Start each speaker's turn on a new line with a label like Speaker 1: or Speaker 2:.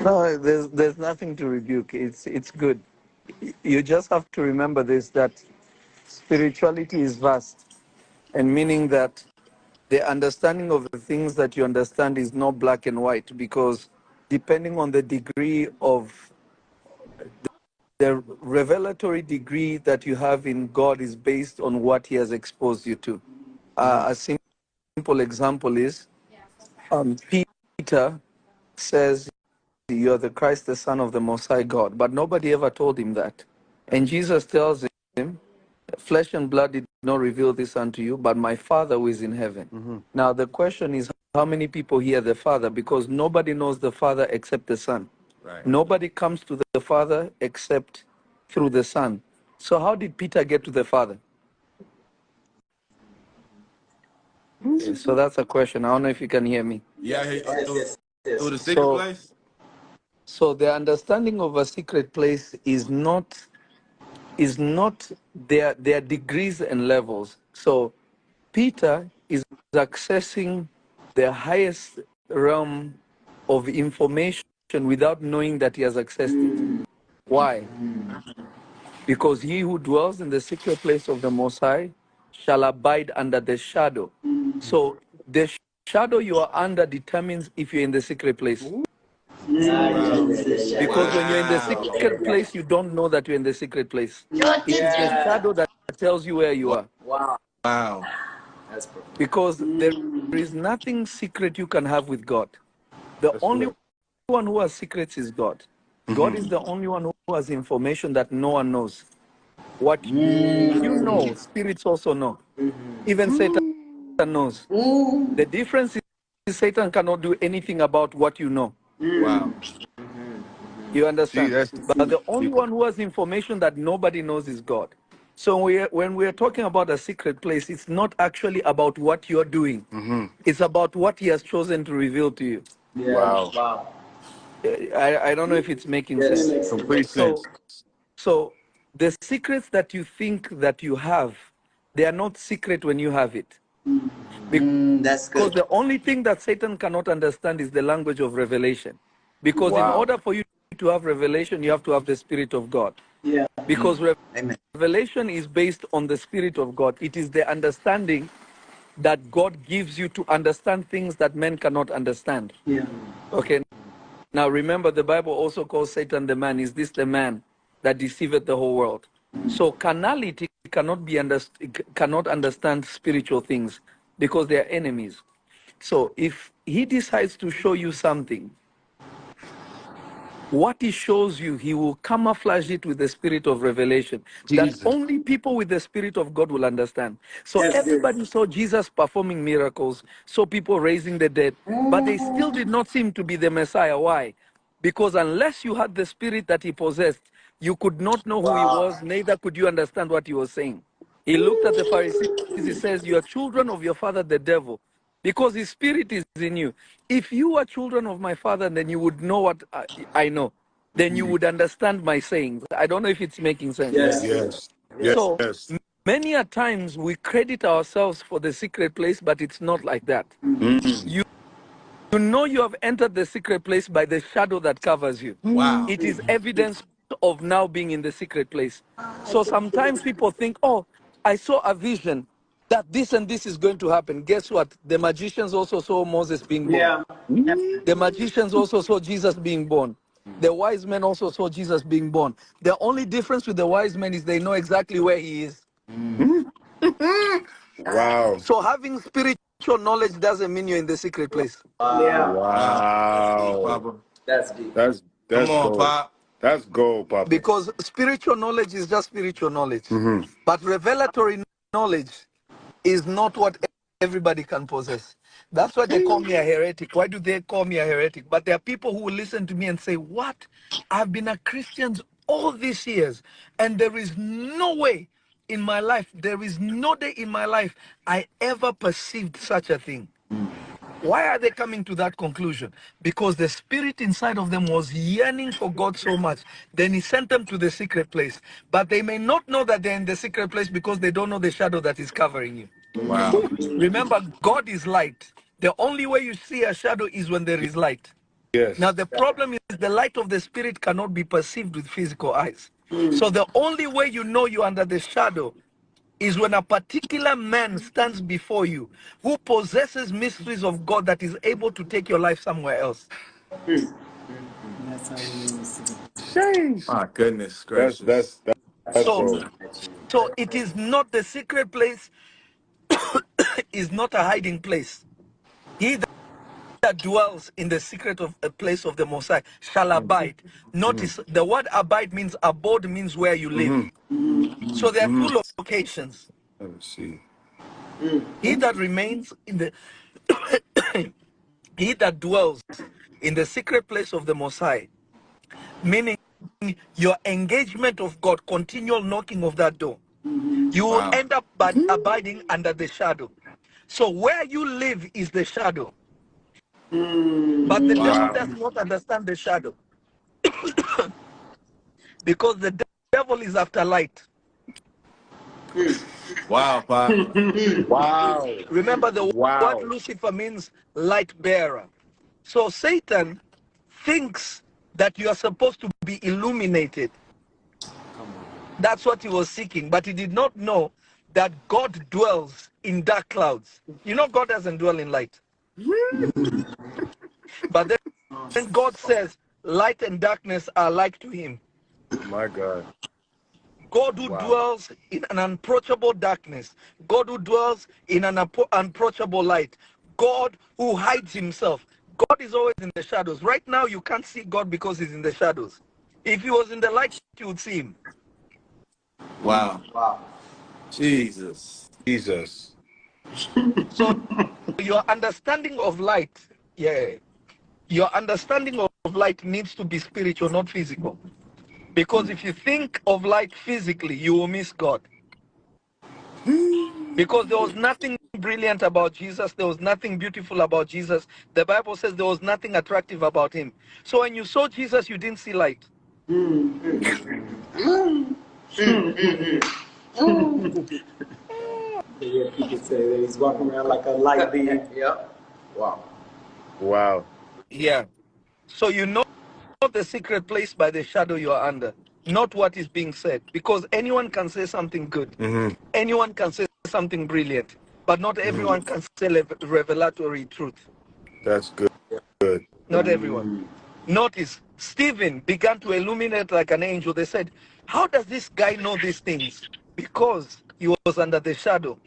Speaker 1: No, there's nothing to rebuke. It's good. You just have to remember this, that spirituality is vast, and meaning that the understanding of the things that you understand is not black and white, because depending on the degree of the revelatory degree that you have in God is based on what he has exposed you to. A simple example is Peter says, "You're the Christ, the Son of the Most High God," but nobody ever told him that. And Jesus tells him, "Flesh and blood did not reveal this unto you, but my Father who is in heaven." Now the question is, how many people hear the Father? Because nobody knows the Father except the Son.
Speaker 2: Right.
Speaker 1: Nobody comes to the Father except through the Son. So how did Peter get to the Father? So that's a question. I don't know if you can hear me.
Speaker 2: Yeah, I hear you.
Speaker 3: Yes.
Speaker 2: Through the secret place?
Speaker 1: So the understanding of a secret place is not their degrees and levels. So Peter is accessing the highest realm of information without knowing that he has accessed it. Why? Because he who dwells in the secret place of the Most High shall abide under the shadow. So the shadow you are under determines if you're in the secret place. Because when you're in the secret place, you don't know that you're in the secret place. It is the shadow that tells you where you are.
Speaker 3: Wow. That's perfect.
Speaker 1: Because there is nothing secret you can have with God. The only one who has secrets is God. God is the only one who has information that no one knows. What you know, spirits also know. Even Satan knows. The difference is Satan cannot do anything about what you know.
Speaker 2: Wow.
Speaker 1: You understand?
Speaker 2: See,
Speaker 1: But the only one who has information that nobody knows is God. So when we are talking about a secret place, it's not actually about what you're doing. It's about what he has chosen to reveal to you.
Speaker 2: Wow.
Speaker 1: I don't know if it's making sense.
Speaker 2: Complete sense.
Speaker 1: So the secrets that you think that you have, they are not secret when you have it.
Speaker 3: That's
Speaker 1: Because
Speaker 3: good.
Speaker 1: the only thing that Satan cannot understand is the language of revelation. Because in order for you to have revelation, you have to have the Spirit of God.
Speaker 3: Yeah.
Speaker 1: Because
Speaker 3: Amen.
Speaker 1: revelation is based on the Spirit of God. It is the understanding that God gives you to understand things that men cannot understand.
Speaker 3: Yeah.
Speaker 1: Okay. Now remember, the Bible also calls Satan the man. Is this the man that deceiveth the whole world? So carnality cannot understand spiritual things because they are enemies. So if he decides to show you something, what he shows you, he will camouflage it with the spirit of revelation that only people with the Spirit of God will understand. So everybody saw Jesus performing miracles, saw people raising the dead, but they still did not seem to be the Messiah. Why? Because unless you had the spirit that he possessed, you could not know who he was, neither could you understand what he was saying. He looked at the Pharisees, he says, "You are children of your father, the devil, because his spirit is in you. If you are children of my father, then you would know what I know. Then you would understand my sayings." I don't know if it's making sense.
Speaker 2: Yes.
Speaker 1: So many a times we credit ourselves for the secret place, but it's not like that. You know you have entered the secret place by the shadow that covers you.
Speaker 2: Wow.
Speaker 1: It is evidence of now being in the secret place. So sometimes people think, "Oh, I saw a vision that this and this is going to happen." Guess what? The magicians also saw Moses being born. The magicians also saw Jesus being born. The wise men also saw Jesus being born. The only difference with the wise men is they know exactly where he is.
Speaker 2: Wow.
Speaker 1: So having spiritual knowledge doesn't mean you're in the secret place.
Speaker 2: Wow.
Speaker 3: That's deep.
Speaker 2: That's
Speaker 4: Come on,
Speaker 2: gold.
Speaker 4: Pop.
Speaker 2: That's gold, Papa.
Speaker 1: Because spiritual knowledge is just spiritual knowledge. But revelatory knowledge is not what everybody can possess. That's why they call me a heretic. Why do they call me a heretic? But there are people who will listen to me and say, "What? I've been a Christian all these years, and there is no way in my life, there is no day in my life I ever perceived such a thing." Why are they coming to that conclusion? Because the spirit inside of them was yearning for God so much. Then he sent them to the secret place. But they may not know that they're in the secret place because they don't know the shadow that is covering you.
Speaker 2: Wow.
Speaker 1: Remember, God is light. The only way you see a shadow is when there is light.
Speaker 2: Yes.
Speaker 1: Now, the problem is the light of the Spirit cannot be perceived with physical eyes. So the only way you know you're under the shadow is when a particular man stands before you who possesses mysteries of God that is able to take your life somewhere else.
Speaker 3: That's how you see.
Speaker 2: Change.
Speaker 4: My goodness gracious.
Speaker 2: That's
Speaker 1: So,
Speaker 2: dope.
Speaker 1: so it is not the secret place, is not a hiding place. He that dwells in the secret of a place of the Most High shall abide. Notice the word abide means abode, means where you live. So there are two locations.
Speaker 2: Let me see.
Speaker 1: He that remains in the he that dwells in the secret place of the Most High, meaning your engagement of God, continual knocking of that door, you will
Speaker 4: Wow.
Speaker 1: end up abiding under the shadow. So where you live is the shadow. But the devil does not understand the shadow. Because the devil is after light.
Speaker 4: Wow, Pop.
Speaker 2: Wow.
Speaker 1: Remember, the word
Speaker 2: Wow.
Speaker 1: Lucifer means light bearer. So Satan thinks that you are supposed to be illuminated. That's what he was seeking, but he did not know that God dwells in dark clouds. You know, God doesn't dwell in light. But then God says light and darkness are like to him.
Speaker 2: My God.
Speaker 1: God who dwells in an unapproachable darkness, God who dwells in an unapproachable light, God who hides himself. God is always in the shadows. Right now, you can't see God because he's in the shadows. If he was in the light, you would see him.
Speaker 4: Wow.
Speaker 3: Wow.
Speaker 4: Jesus.
Speaker 2: Jesus.
Speaker 1: So your understanding of light, your understanding of light needs to be spiritual, not physical. Because if you think of light physically, you will miss God. Because there was nothing brilliant about Jesus. There was nothing beautiful about Jesus. The Bible says there was nothing attractive about him. So when you saw Jesus, you didn't see light.
Speaker 3: Yeah, people say that he's walking around like a light being. Yep. Wow.
Speaker 2: Wow.
Speaker 1: Yeah. So you know the secret place by the shadow you are under, not what is being said. Because anyone can say something good. Anyone can say something brilliant. But not everyone can say revelatory truth.
Speaker 2: That's good. Good.
Speaker 1: Not everyone. Notice, Stephen began to illuminate like an angel. They said, how does this guy know these things? Because he was under the shadow.